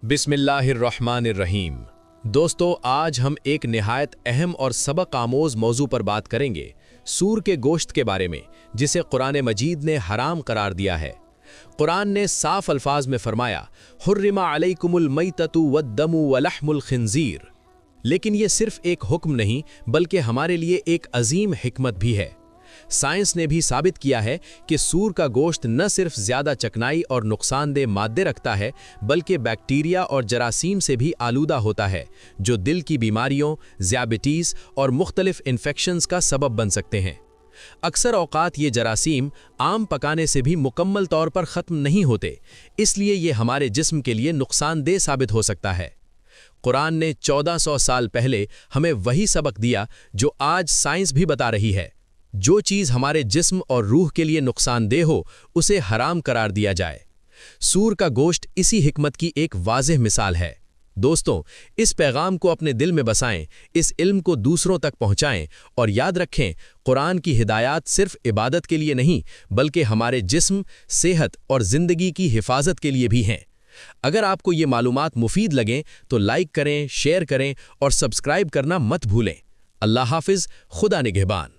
बिस्मिल्लाहिर्रहमानिर्रहीम। दोस्तों, आज हम एक निहायत अहम और सबक आमोज मौजू पर बात करेंगे, सूर के गोश्त के बारे में, जिसे कुरान मजीद ने हराम करार दिया है। कुरान ने साफ अल्फाज में फरमाया, हुर्रिमा अलैकुमुल मैततु वद्दमु वलहमुल खिंजीर। लेकिन ये सिर्फ एक हुक्म नहीं, बल्कि हमारे लिए एक अजीम हिकमत भी है। साइंस ने भी साबित किया है कि सूर का गोश्त न सिर्फ ज़्यादा चकनाई और नुकसानदेह मादे रखता है, बल्कि बैक्टीरिया और जरासीम से भी आलूदा होता है, जो दिल की बीमारियों, ज़ियाबिटीज़ और मुख्तलिफ इन्फेक्शंस का सबब बन सकते हैं। अक्सर औक़ात ये जरासीम आम पकाने से भी मुकम्मल तौर पर ख़त्म नहीं होते, इसलिए ये हमारे जिस्म के लिए नुकसानदेह साबित हो सकता है। कुरान ने 1400 साल पहले हमें वही सबक दिया जो आज साइंस भी बता रही है। जो चीज़ हमारे जिस्म और रूह के लिए नुकसानदेह हो, उसे हराम करार दिया जाए। सूर का गोश्त इसी हिकमत की एक वाज़ेह मिसाल है। दोस्तों, इस पैगाम को अपने दिल में बसाएं, इस इल्म को दूसरों तक पहुंचाएं और याद रखें, कुरान की हिदायत सिर्फ इबादत के लिए नहीं, बल्कि हमारे जिस्म, सेहत और ज़िंदगी की हिफाजत के लिए भी हैं। अगर आपको ये मालूमात मुफीद लगें तो लाइक करें, शेयर करें और सब्सक्राइब करना मत भूलें। अल्लाह हाफिज़, खुदा निगहबान।